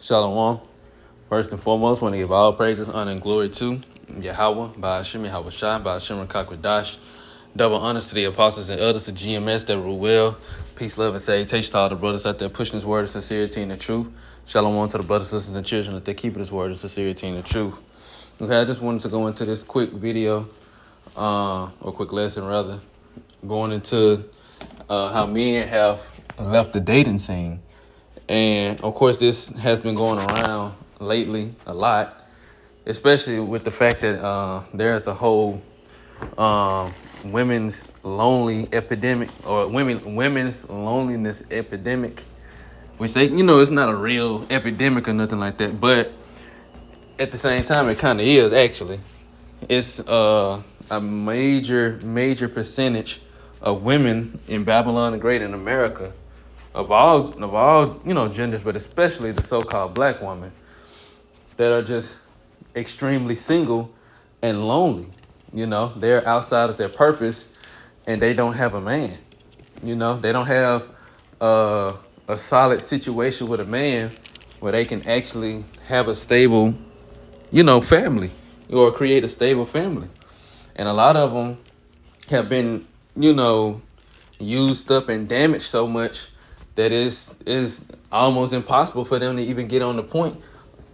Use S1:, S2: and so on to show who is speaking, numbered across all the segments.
S1: Shalom. First and foremost, want to give all praises, honor, and glory to Yahweh, Ba'ashim Yahweh Shai, Ba'ashim Rakakwadash. Double honors to the apostles and elders of GMS that rule well. Peace, love, and salutation to all the brothers out there pushing this word of sincerity and the truth. Shalom to the brothers, sisters, and children that they keep this word of sincerity and the truth. Okay, I just wanted to go into this quick video, or quick lesson rather, going into how men have left the dating scene. And of course, this has been going around lately a lot, especially with the fact that there's a whole women's lonely epidemic, or women's loneliness epidemic, which it's not a real epidemic or nothing like that, but at the same time, it kind of is actually. It's a major percentage of women in Babylon the Great in America, of all genders, but especially the so-called black woman, that are just extremely single and lonely. They're outside of their purpose, and they don't have a man. They don't have a solid situation with a man where they can actually have a stable, family, or create a stable family. And a lot of them have been, used up and damaged so much that is almost impossible for them to even get on the point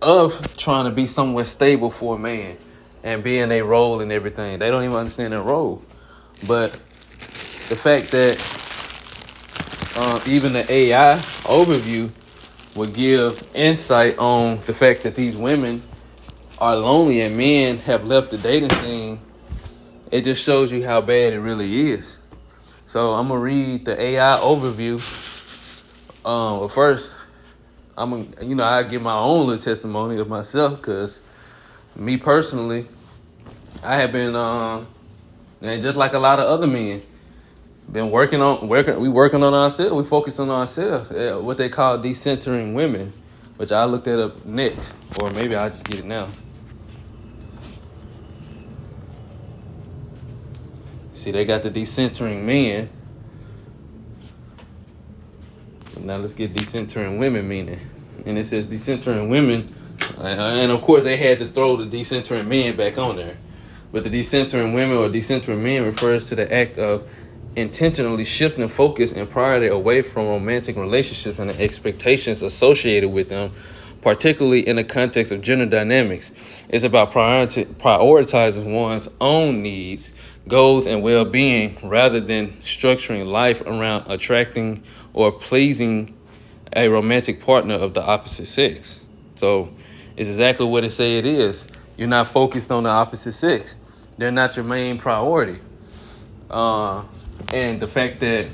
S1: of trying to be somewhere stable for a man and be in a role and everything. They don't even understand their role. But the fact that even the AI overview would give insight on the fact that these women are lonely and men have left the dating scene, it just shows you how bad it really is. So I'm gonna read the AI overview. But first, I give my own little testimony of myself, because me personally, I have been, and just like a lot of other men, been working on ourselves. We focus on ourselves, what they call decentering women, which I looked that up next, or maybe I'll just get it now. See, they got the decentering men. Now let's get decentering women meaning. And it says decentering women, and of course they had to throw the decentering men back on there. But the decentering women or decentering men refers to the act of intentionally shifting focus and priority away from romantic relationships and the expectations associated with them, particularly in the context of gender dynamics. It's about prioritizing one's own needs, goals, and well-being rather than structuring life around attracting or pleasing a romantic partner of the opposite sex. So it's exactly what it say it is. You're not focused on the opposite sex. They're not your main priority. And the fact that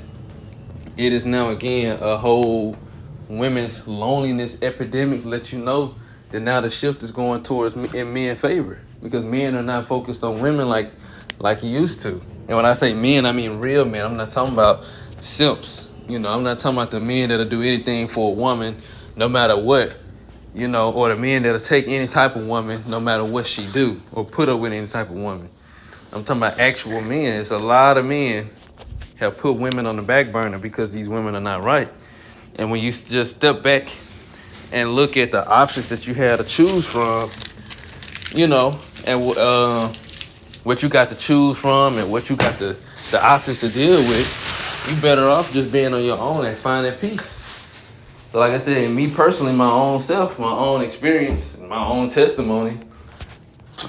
S1: it is now again a whole women's loneliness epidemic lets you know that now the shift is going towards in men's favor, because men are not focused on women like you used to. And when I say men, I mean real men. I'm not talking about simps. I'm not talking about the men that'll do anything for a woman no matter what, or the men that'll take any type of woman no matter what she do, or put up with any type of woman. I'm talking about actual men. It's a lot of men have put women on the back burner because these women are not right. And when you just step back and look at the options that you had to choose from, and what you got to choose from and what you got the options to deal with, you better off just being on your own and finding peace. So like I said, me personally, my own self, my own experience, my own testimony,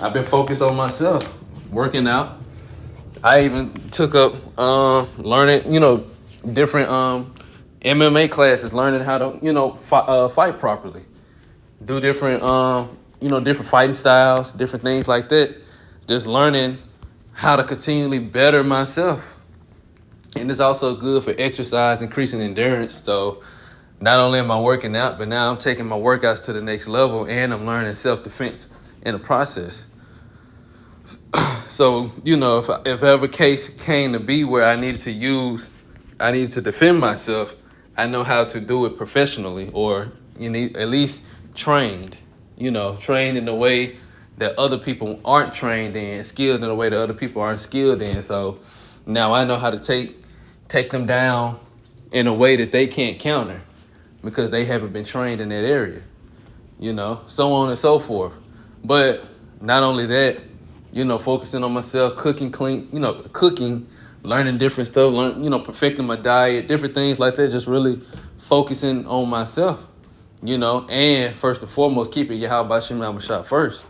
S1: I've been focused on myself, working out. I even took up learning, different MMA classes, learning how to, fight properly, do different, different fighting styles, different things like that. Just learning how to continually better myself. And it's also good for exercise, increasing endurance. So not only am I working out, but now I'm taking my workouts to the next level, and I'm learning self-defense in the process. So, if ever case came to be where I needed to defend myself, I know how to do it professionally, or at least trained, trained in the way that other people aren't trained in, skilled in a way that other people aren't skilled in. So now I know how to take them down in a way that they can't counter, because they haven't been trained in that area. so on and so forth. But not only that, focusing on myself, cooking clean, cooking, learning different stuff, perfecting my diet, different things like that, just really focusing on myself, and first and foremost, keeping Yahweh Shem Shah first.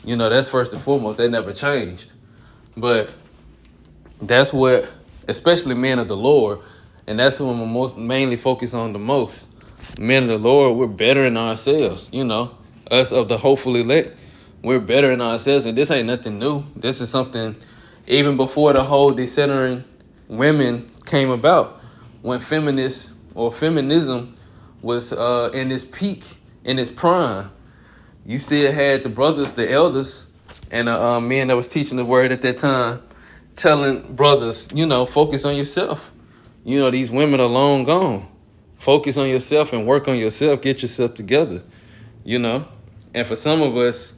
S1: That's first and foremost. That never changed. But that's what, especially men of the Lord, and that's what I'm mainly focused on the most. Men of the Lord, we're better in ourselves, us of the hopefully elect, we're better in ourselves, and this ain't nothing new. This is something even before the whole decentering women came about, when feminists or feminism was in its peak, in its prime. You still had the brothers, the elders, and men that was teaching the word at that time, telling brothers, focus on yourself. These women are long gone. Focus on yourself and work on yourself. Get yourself together, And for some of us,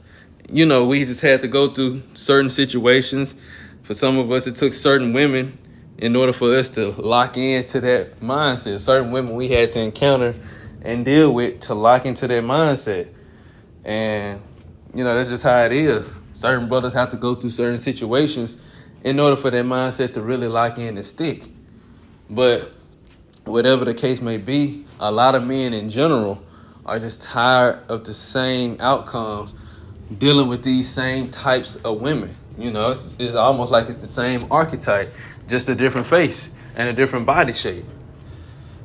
S1: we just had to go through certain situations. For some of us, it took certain women in order for us to lock into that mindset. Certain women we had to encounter and deal with to lock into that mindset. And, that's just how it is. Certain brothers have to go through certain situations in order for their mindset to really lock in and stick. But whatever the case may be, a lot of men in general are just tired of the same outcomes, dealing with these same types of women. It's almost like it's the same archetype, just a different face and a different body shape.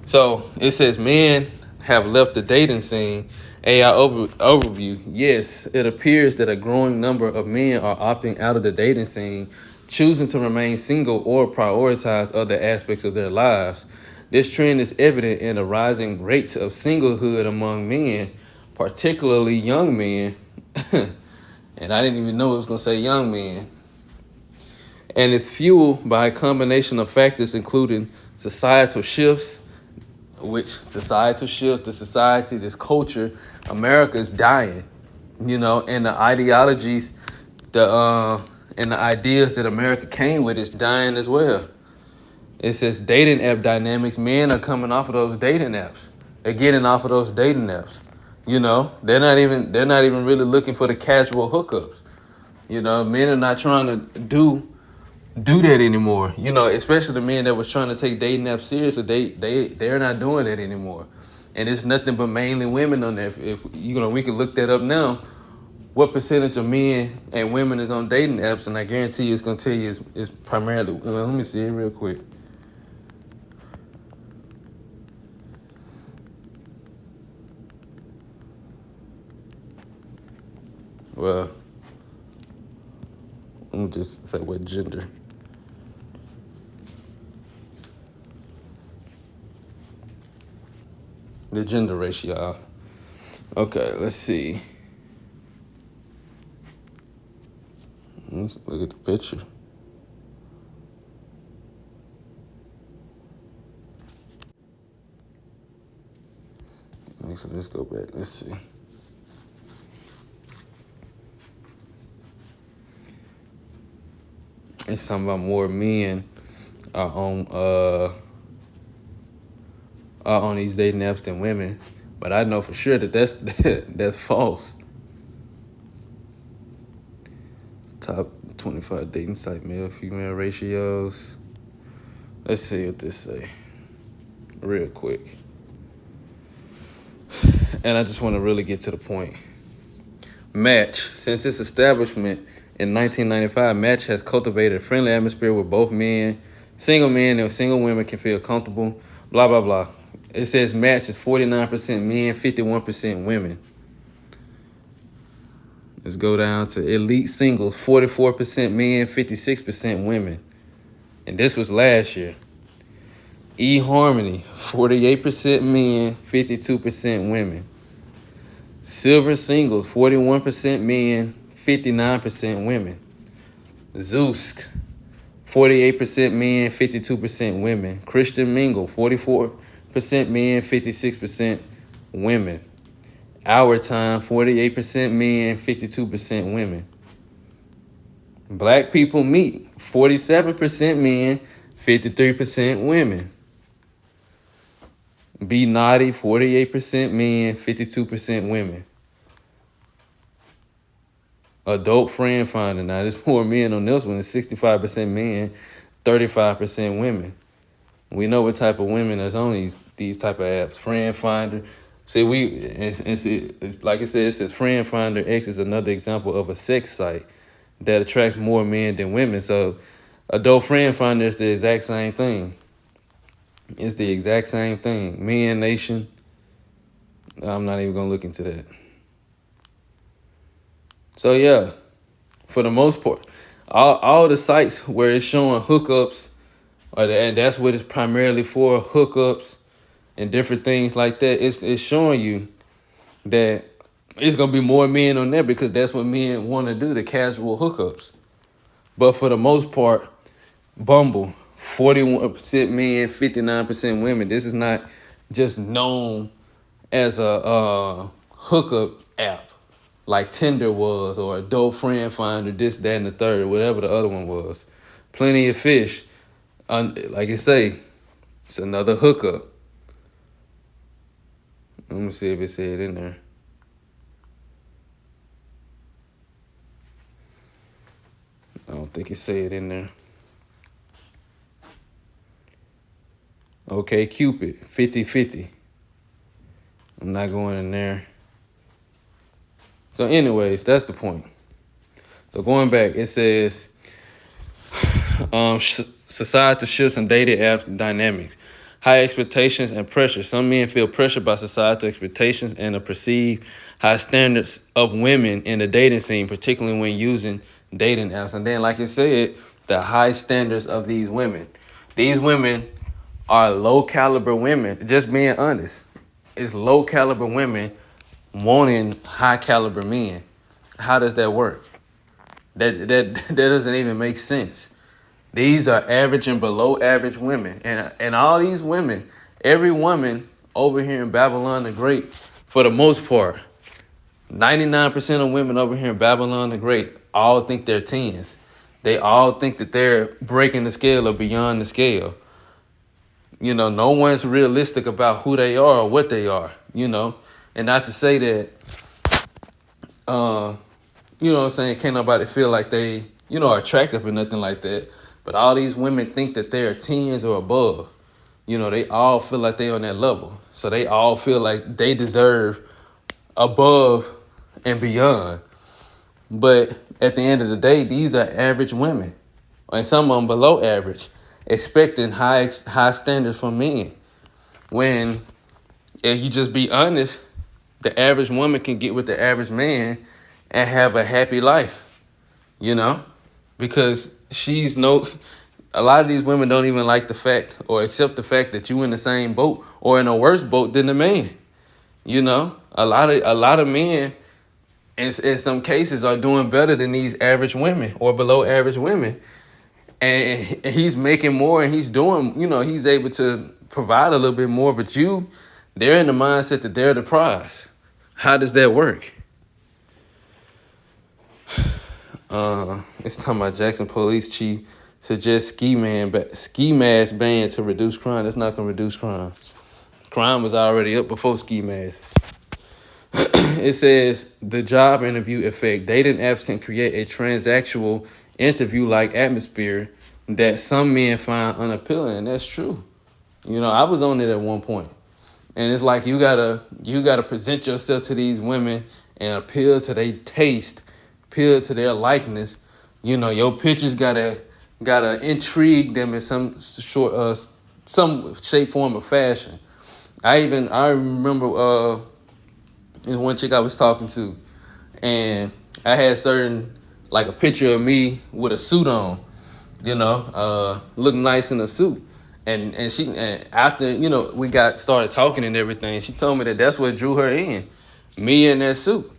S1: So it says men have left the dating scene. AI overview. Yes, it appears that a growing number of men are opting out of the dating scene, choosing to remain single or prioritize other aspects of their lives. This trend is evident in the rising rates of singlehood among men, particularly young men. And I didn't even know it was going to say young men. And it's fueled by a combination of factors, including societal shifts, the society, this culture. America is dying, and the ideologies, and the ideas that America came with is dying as well. It says dating app dynamics. Men are coming off of those dating apps. They're getting off of those dating apps. They're not even really looking for the casual hookups. Men are not trying to do that anymore. Especially the men that was trying to take dating apps seriously, they're not doing that anymore. And it's nothing but mainly women on there. If we can look that up now. What percentage of men and women is on dating apps? And I guarantee you, it's gonna tell you it's primarily. Let me see it real quick. Well, let me just say what gender. The gender ratio. Okay, let's see. Let's look at the picture. Let's go back. Let's see. It's talking about more men are on these dating apps than women, but I know for sure that's false. Top 25 dating site male-female ratios. Let's see what this say real quick. And I just want to really get to the point. Match. Since its establishment in 1995, Match has cultivated a friendly atmosphere where both single men and single women can feel comfortable, blah, blah, blah. It says Match is 49% men, 51% women. Let's go down to Elite Singles, 44% men, 56% women. And this was last year. eHarmony, 48% men, 52% women. Silver Singles, 41% men, 59% women. Zeus, 48% men, 52% women. Christian Mingle, 44% men, 56% women. Our Time, 48% men, 52% women. Black People Meet, 47% men, 53% women. Be Naughty, 48% men, 52% women. Adult friend finder. Now there's more men on this one. It's 65% men, 35% women. We know what type of women that's on these type of apps. Friend finder. See, it's like I said, it says Friend Finder X is another example of a sex site that attracts more men than women. So Adult Friend Finder is the exact same thing. It's the exact same thing. Men Nation. I'm not even gonna look into that. So yeah, for the most part, all the sites where it's showing hookups, and that's what it's primarily for, hookups and different things like that. It's showing you that it's gonna be more men on there because that's what men want to do, the casual hookups. But for the most part, Bumble, 41% men, 59% women. This is not just known as a hookup app like Tinder was, or Adult Friend Finder, this, that, and the third, whatever the other one was. Plenty of Fish, like I say, it's another hookup. Let me see if it said in there. I don't think it said in there. Okay, Cupid, 50-50. I'm not going in there. So anyways, that's the point. So going back, it says societal shifts and dating app dynamics. High expectations and pressure. Some men feel pressured by societal expectations and the perceived high standards of women in the dating scene, particularly when using dating apps. And then, like I said, the high standards of these women. These women are low caliber women, just being honest. It's low caliber women wanting high caliber men. How does that work? That doesn't even make sense. These are average and below average women. And all these women, every woman over here in Babylon the Great, for the most part, 99% of women over here in Babylon the Great all think they're 10s. They all think that they're breaking the scale or beyond the scale. You know, no one's realistic about who they are or what they are, you know. And not to say that, you know what I'm saying, can't nobody feel like they, you know, are attractive or nothing like that. But all these women think that they're 10s or above. You know, they all feel like they're on that level. So they all feel like they deserve above and beyond. But at the end of the day, these are average women. And some of them below average, expecting high standards from men. When, if you just be honest, the average woman can get with the average man and have a happy life, you know? Because a lot of these women don't even like the fact or accept the fact that you in the same boat or in a worse boat than the man. You know, a lot of men in some cases are doing better than these average women or below average women. And he's making more and he's doing, you know, he's able to provide a little bit more, but they're in the mindset that they're the prize. How does that work? It's talking about Jackson police chief suggests ski mask ban to reduce crime. That's not gonna reduce crime. Crime was already up before ski masks. It says the job interview effect. Dating apps can create a transactional interview-like atmosphere that some men find unappealing, and that's true. You know, I was on it at one point, and it's like you gotta present yourself to these women and appeal to their taste, appeal to their likeness. You know, your pictures gotta intrigue them in some shape, form, or fashion. I remember there's one chick I was talking to, and I had like a picture of me with a suit on, you know, looking nice in a suit. And after, you know, we started talking and everything, she told me that that's what drew her in, me in that suit.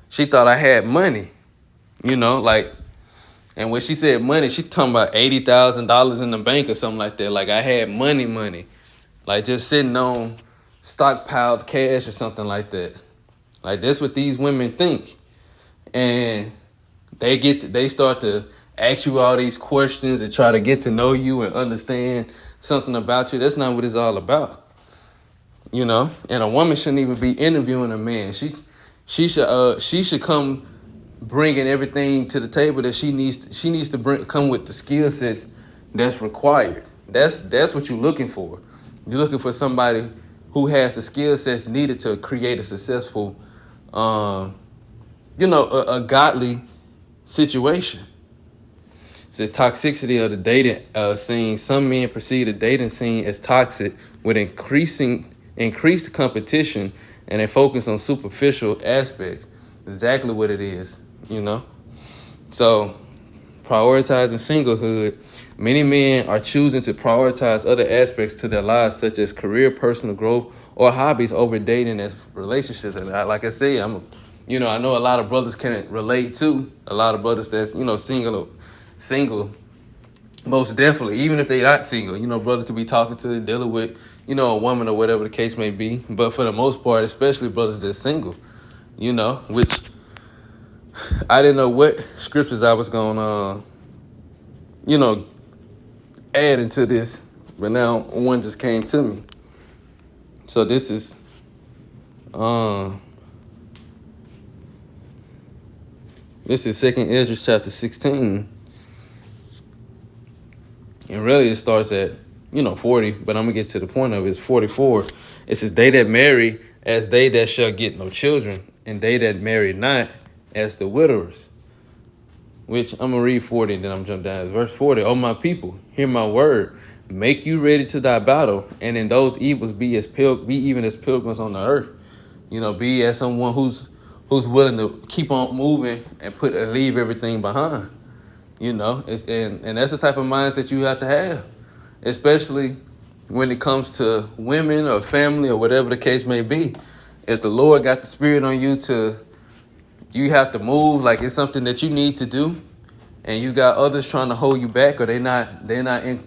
S1: She thought I had money, you know, like, and when she said money, she talking about $80,000 in the bank or something like that. Like I had money, like just sitting on stockpiled cash or something like that. Like that's what these women think. And they start to ask you all these questions and try to get to know you and understand something about you. That's not what it's all about. You know? And a woman shouldn't even be interviewing a man. She should come bringing everything to the table that she needs to come with the skill sets that's required. That's what you're looking for. You're looking for somebody who has the skill sets needed to create a successful, um, a godly situation. It says toxicity of the dating scene. Some men perceive the dating scene as toxic with increased competition, and they focus on superficial aspects. Exactly what it is, you know. So, prioritizing singlehood. Many men are choosing to prioritize other aspects to their lives, such as career, personal growth, or hobbies over dating as relationships. And like I say, I know a lot of brothers can relate to a lot of brothers that's single. Most definitely, even if they're not single, brothers could be talking to, dealing with, a woman or whatever the case may be. But for the most part, especially brothers that's single, which I didn't know what scriptures I was going to, add into this, but now one just came to me. So this is, Second Ezra chapter 16. And really it starts at, 40, but I'm going to get to the point of it. It's 44. It says, they that marry as they that shall get no children, and they that marry not as the widowers. Which I'm going to read 40, and then I'm jump down to verse 40. Oh, my people, hear my word. Make you ready to thy battle, and in those evils be even as pilgrims on the earth. Be as someone who's willing to keep on moving and leave everything behind. And that's the type of mindset you have to have, especially when it comes to women or family or whatever the case may be. If the Lord got the spirit on you you have to move, like it's something that you need to do, and you got others trying to hold you back, or they're not in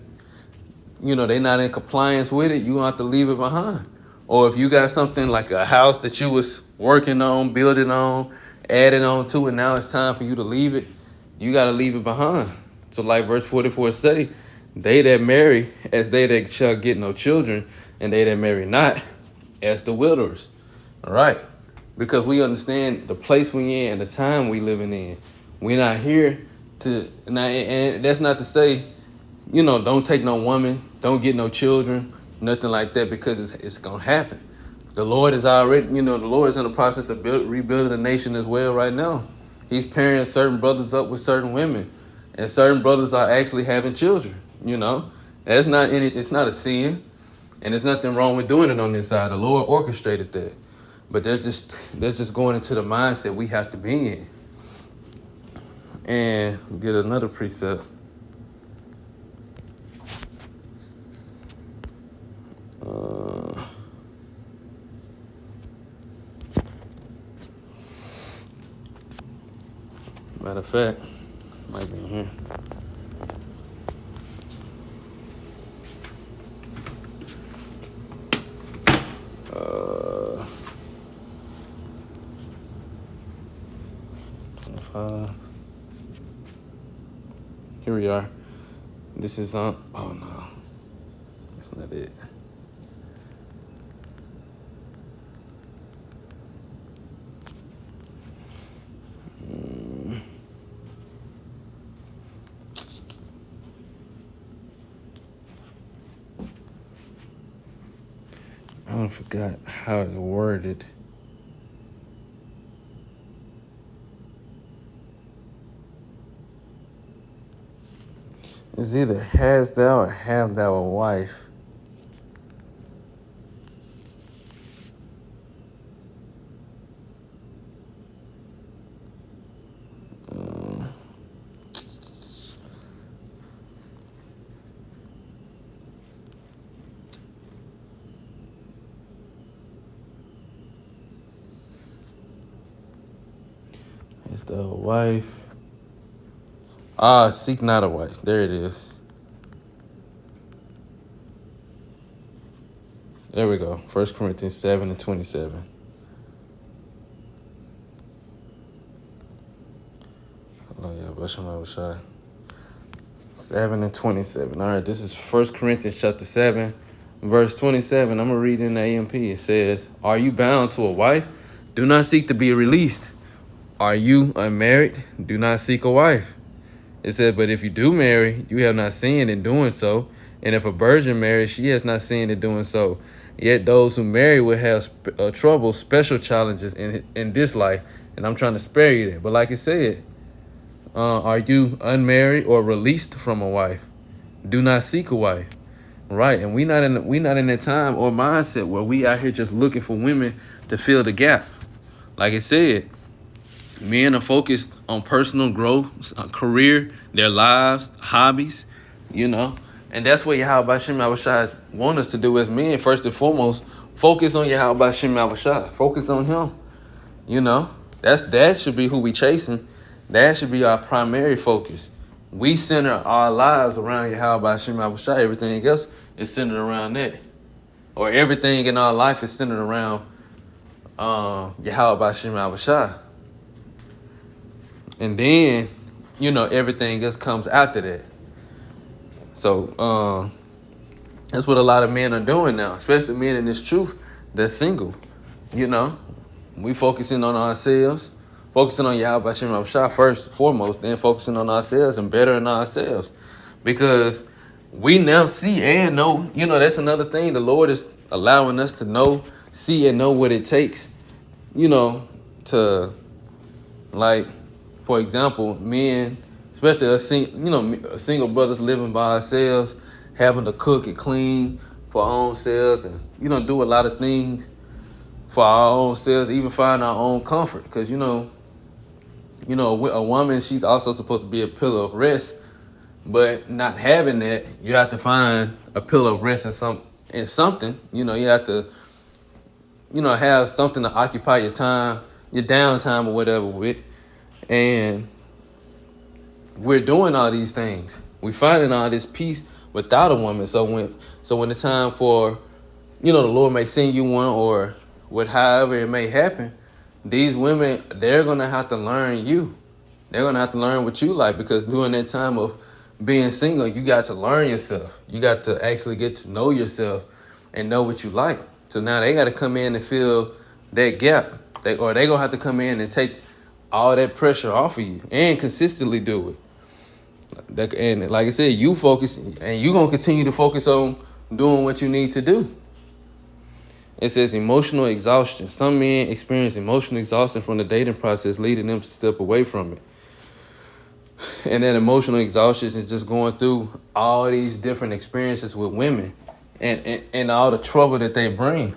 S1: compliance with it, you have to leave it behind. Or if you got something like a house that you was working on, building on, adding on to, and now it's time for you to leave it, you got to leave it behind. So like verse 44 say, they that marry as they that shall get no children, and they that marry not as the widowers. All right. Because we understand the place we in and the time we living in. We're not here and that's not to say, don't take no woman, don't get no children, nothing like that, because it's going to happen. The Lord is already, the Lord is in the process of rebuilding the nation as well right now. He's pairing certain brothers up with certain women, and certain brothers are actually having children. It's not a sin, and there's nothing wrong with doing it on this side. The Lord orchestrated that, but that's just going into the mindset we have to be in. And get another precept. Matter of fact, might be in here. Here we are. This is on. Oh no, that's not it. I forgot how it's worded. It's either has thou or have thou a wife. Has thou a wife? Seek not a wife. There it is. There we go. 1 Corinthians 7:27. Oh yeah, bless him, I was shy. 7:27. All right, this is 1 Corinthians chapter 7, verse 27. I'm gonna read in the AMP. It says, "Are you bound to a wife? Do not seek to be released. Are you unmarried? Do not seek a wife. It said, but if you do marry, you have not sinned in doing so. And if a virgin marries, she has not sinned in doing so. Yet those who marry will have trouble, special challenges in this life. And I'm trying to spare you that. But like it said, are you unmarried or released from a wife? Do not seek a wife. Right. And we not in that time or mindset where we out here just looking for women to fill the gap. Like I said, men are focused on personal growth, career, their lives, hobbies, And that's what Yahweh Shem Yahushua want us to do as men. First and foremost, focus on Yahweh Shem Yahushua. Focus on him. That should be who we chasing. That should be our primary focus. We center our lives around Yahweh Shem Yahushua. Everything else is centered around that. Or everything in our life is centered around Yahweh Shem Yahushua. And then, everything else comes after that. So that's what a lot of men are doing now, especially men in this truth that's single. We focusing on ourselves, focusing on Yahweh Shem Yahushua first and foremost, then focusing on ourselves and bettering ourselves. Because we now see and know, that's another thing. The Lord is allowing us to know, see and know what it takes, to, like, for example, men, especially us, single brothers living by ourselves, having to cook and clean for our own selves and, do a lot of things for our own selves, even find our own comfort. Because, a woman, she's also supposed to be a pillar of rest. But not having that, you have to find a pillar of rest in something. You have to, have something to occupy your time, your downtime or whatever with. And we're doing all these things. We're finding all this peace without a woman. So when the time for, the Lord may send you one or however it may happen, these women, they're going to have to learn you. They're going to have to learn what you like, because during that time of being single, you got to learn yourself. You got to actually get to know yourself and know what you like. So now they got to come in and fill that gap. They're going to have to come in and take all that pressure off of you and consistently do it. And like I said, you focus, and you're going to continue to focus on doing what you need to do. It says emotional exhaustion. Some men experience emotional exhaustion from the dating process, leading them to step away from it. And that emotional exhaustion is just going through all these different experiences with women and all the trouble that they bring,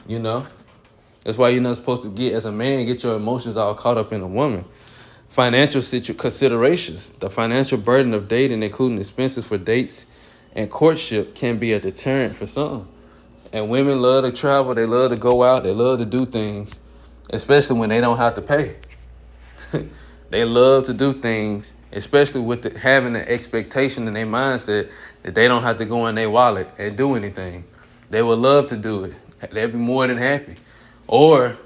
S1: That's why you're not supposed to get your emotions all caught up in a woman. Financial considerations. The financial burden of dating, including expenses for dates and courtship, can be a deterrent for some. And women love to travel. They love to go out. They love to do things, especially when they don't have to pay. They love to do things, especially with having the expectation in their mindset that they don't have to go in their wallet and do anything. They would love to do it. They'd be more than happy. Or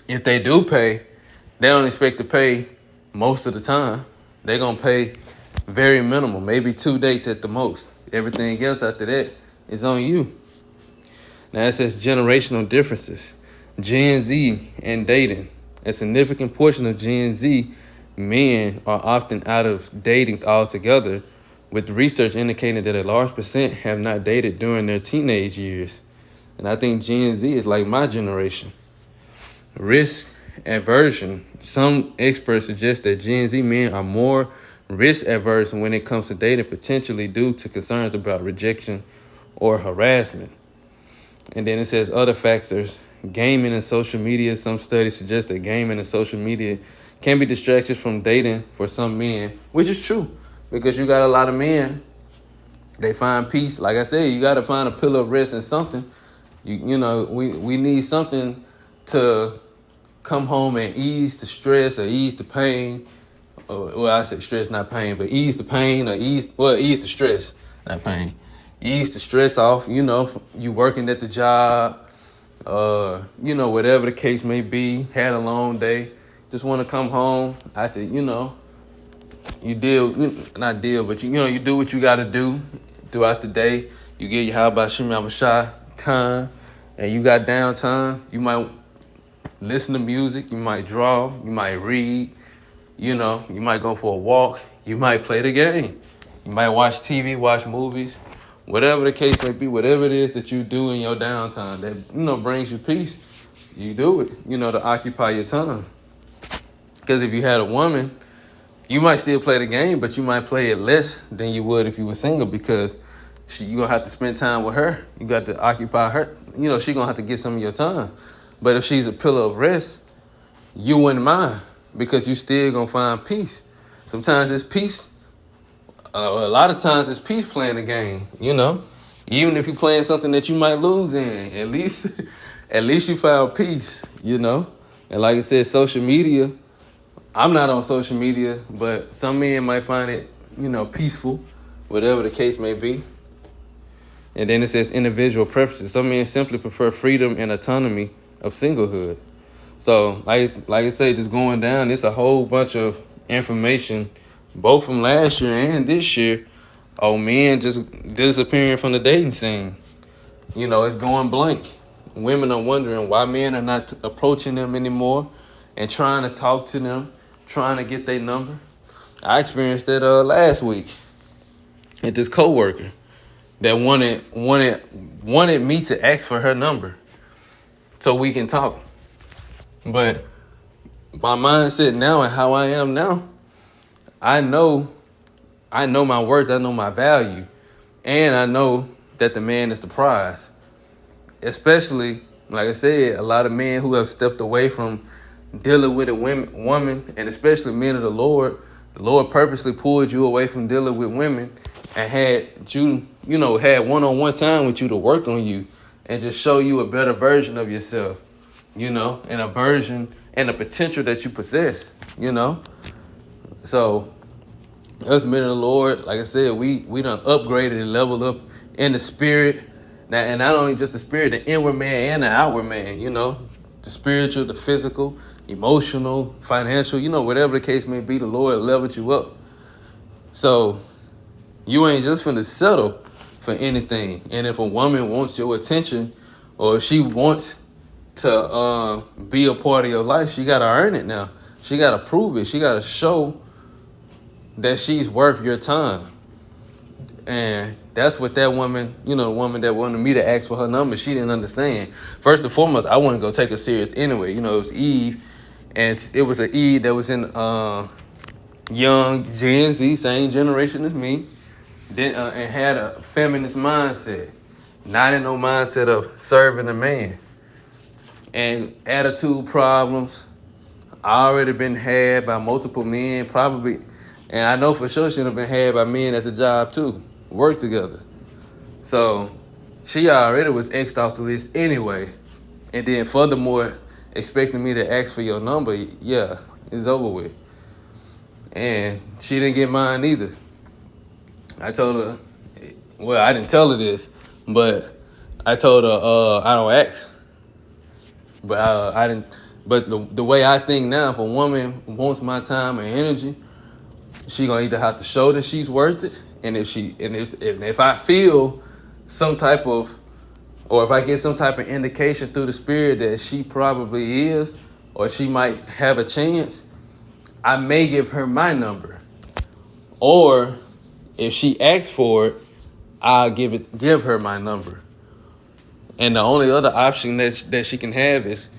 S1: if they do pay, they don't expect to pay most of the time. They're going to pay very minimal, maybe 2 dates at the most. Everything else after that is on you. Now it says generational differences. Gen Z and dating. A significant portion of Gen Z men are opting out of dating altogether, with research indicating that a large percent have not dated during their teenage years. And I think Gen Z is like my generation. Risk aversion. Some experts suggest that Gen Z men are more risk averse when it comes to dating, potentially due to concerns about rejection or harassment. And then it says other factors. Gaming and social media. Some studies suggest that gaming and social media can be distractions from dating for some men, which is true, because you got a lot of men, they find peace. Like I said, you got to find a pillar of rest in something. We need something to come home and ease the stress or ease the pain. Well, I say stress, not pain, but ease the pain or ease the stress, not pain. Ease the stress off, you working at the job, whatever the case may be, had a long day, just want to come home after, you do what you got to do throughout the day. You get your Yahweh Shem Yahushua time, and you got downtime. You might listen to music, you might draw, you might read, you know, you might go for a walk, you might play the game, you might watch TV, watch movies, whatever the case may be, whatever it is that you do in your downtime that, you know, brings you peace, you do it, you know, to occupy your time. Because if you had a woman, you might still play the game, but you might play it less than you would if you were single because you going to have to spend time with her. You got to occupy her. You know, she going to have to get some of your time. But if she's a pillar of rest, you wouldn't mind because you still going to find peace. Sometimes it's peace. A lot of times it's peace playing the game, you know. Even if you're playing something that you might lose in, at least at least you found peace, you know. And like I said, social media, I'm not on social media, but some men might find it, you know, peaceful, whatever the case may be. And then it says individual preferences. Some men simply prefer freedom and autonomy of singlehood. So, like I say, just going down, it's a whole bunch of information, both from last year and this year, on men just disappearing from the dating scene. You know, it's going blank. Women are wondering why men are not approaching them anymore and trying to talk to them, trying to get their number. I experienced that last week at this coworker that wanted me to ask for her number so we can talk. But my mindset now and how I am now, I know my worth, I know my value, and I know that the man is the prize. Especially, like I said, a lot of men who have stepped away from dealing with a woman, and especially men of the Lord purposely pulled you away from dealing with women and had you, you know, had one-on-one time with you to work on you and just show you a better version of yourself, you know, and a version and a potential that you possess, you know. So us men of the Lord, like I said, we done upgraded and leveled up in the spirit. Now, and not only just the spirit, the inward man and the outward man, you know, the spiritual, the physical, emotional, financial, you know, whatever the case may be, the Lord leveled you up. So you ain't just finna settle for anything. And if a woman wants your attention or if she wants to be a part of your life, she got to earn it now. She got to prove it. She got to show that she's worth your time. And that's what that woman, you know, the woman that wanted me to ask for her number, she didn't understand. First and foremost, I wanted to go take her serious anyway. You know, it was Eve, and it was an Eve that was in young Gen Z, same generation as me, then and had a feminist mindset, not in no mindset of serving a man. And attitude problems already been had by multiple men, probably, and I know for sure she'd have been had by men at the job too, work together. So she already was X'd off the list anyway. And then furthermore, expecting me to ask for your number, yeah, it's over with. And she didn't get mine either. I told her, well, I didn't tell her this, but I told her I don't ask. But I didn't. But the way I think now, if a woman wants my time and energy, she gonna either have to show that she's worth it, and if I feel some type of, or if I get some type of indication through the spirit that she probably is, or she might have a chance, I may give her my number. Or if she asks for it, I'll give her my number. And the only other option that she can have is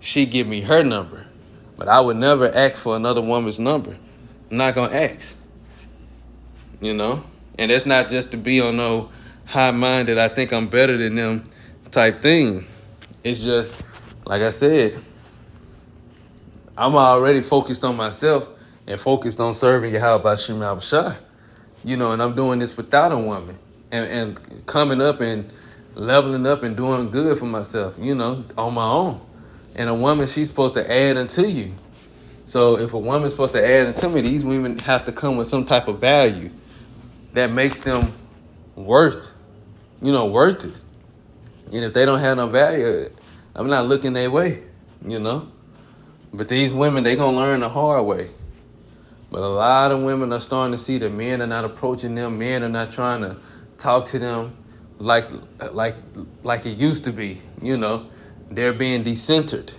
S1: she give me her number. But I would never ask for another woman's number. I'm not gonna ask. You know? And that's not just to be on no high-minded, I think I'm better than them type thing. It's just, like I said, I'm already focused on myself and focused on serving Yahweh Shem Shah. You know, and I'm doing this without a woman. And coming up and leveling up and doing good for myself, you know, on my own. And a woman, she's supposed to add unto you. So if a woman's supposed to add unto me, these women have to come with some type of value that makes them worth it. And if they don't have no value, I'm not looking their way, you know. But these women, they gonna learn the hard way. But a lot of women are starting to see that men are not approaching them. Men are not trying to talk to them like it used to be, you know. They're being decentered.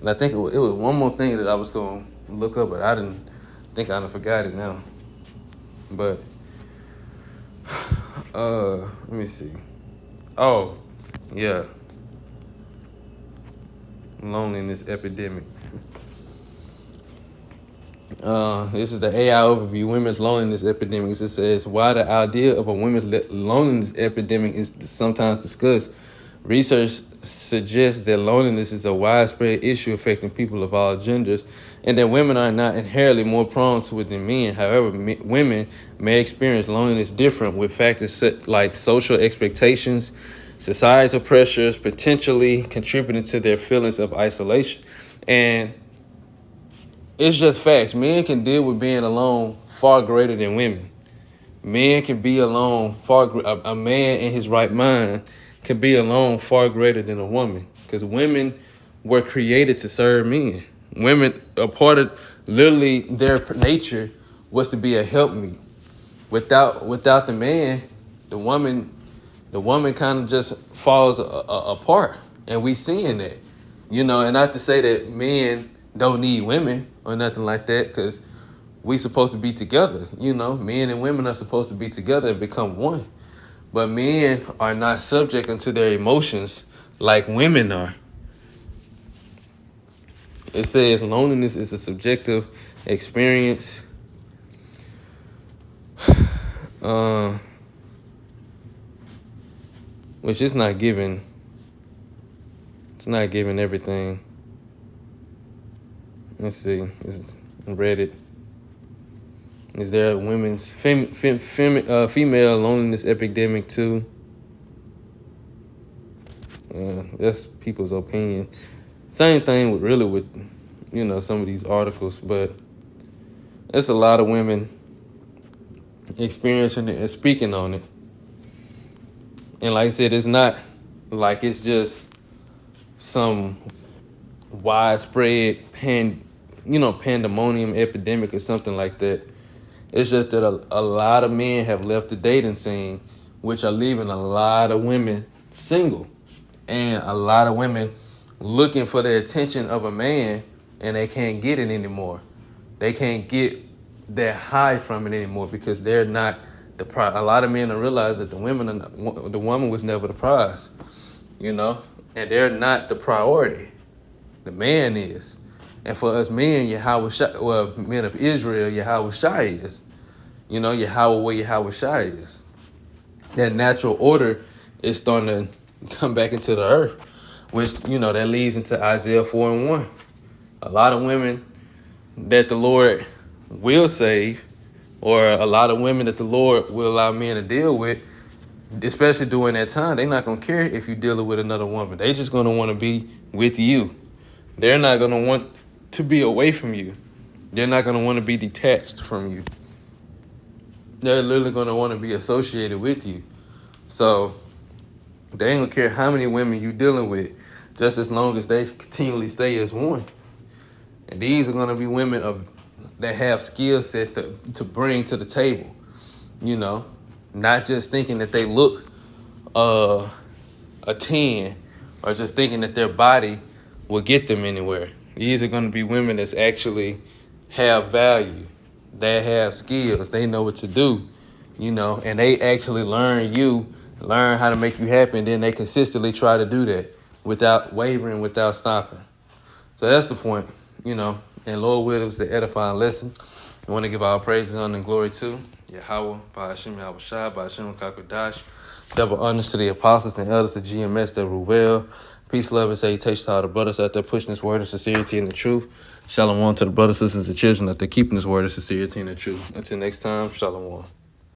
S1: And I think it was one more thing that I was going to look up, but I didn't think I done forgot it now. But, let me see. Oh, yeah. Loneliness epidemic. This is the AI overview, women's loneliness epidemics. It says, why the idea of a women's loneliness epidemic is sometimes discussed. Research suggests that loneliness is a widespread issue affecting people of all genders, and that women are not inherently more prone to it than men. However, women may experience loneliness different, with factors like social expectations, societal pressures, potentially contributing to their feelings of isolation. And it's just facts. Men can deal with being alone far greater than women. Men can be alone a man in his right mind can be alone far greater than a woman, because women were created to serve men. Women, a part of literally their nature was to be a helpmeet. Without the man, the woman kind of just falls apart, and we seeing that, And not to say that men don't need women or nothing like that, because we supposed to be together. Men and women are supposed to be together and become one. But men are not subject unto their emotions like women are. It says loneliness is a subjective experience. Which is not given. It's not given everything. Let's see. This is Reddit. Is there a women's female loneliness epidemic too? That's people's opinion. Same thing with some of these articles, but there's a lot of women experiencing it and speaking on it. And like I said, it's not like it's just some widespread pandemonium epidemic or something like that. It's just that a lot of men have left the dating scene, which are leaving a lot of women single, and a lot of women looking for the attention of a man, and they can't get it anymore. They can't get that high from it anymore because they're not the prize. A lot of men don't realize that the woman was never the prize, and they're not the priority. The man is. And for us men, men of Israel, Yahweh Shai is. Yahweh where Yahweh Shai is. That natural order is starting to come back into the earth, which, that leads into Isaiah 4:1. A lot of women that the Lord will save, or a lot of women that the Lord will allow men to deal with, especially during that time, they're not going to care if you're dealing with another woman. They're just going to want to be with you. They're not going to want to be away from you. They're not going to want to be detached from you. They're literally going to want to be associated with you. So they ain't going to care how many women you're dealing with, just as long as they continually stay as one. And these are going to be women that have skill sets to bring to the table, not just thinking that they look a 10 or just thinking that their body will get them anywhere. These are going to be women that actually have value. They have skills. They know what to do, and they actually learn how to make you happy, and then they consistently try to do that without wavering, without stopping. So that's the point, and Lord willing, it's the edifying lesson. We want to give our praises, honor, and glory to Yahweh, by Hashem Yahweh Shai, by Hashem Kakodash. Double honors to the apostles and elders of GMS that rule well. Peace, love, and salutations to all the brothers out there pushing this word of sincerity and the truth. Shalom to the brothers, sisters, and children that they're keeping this word of sincerity and the truth. Until next time, shalom.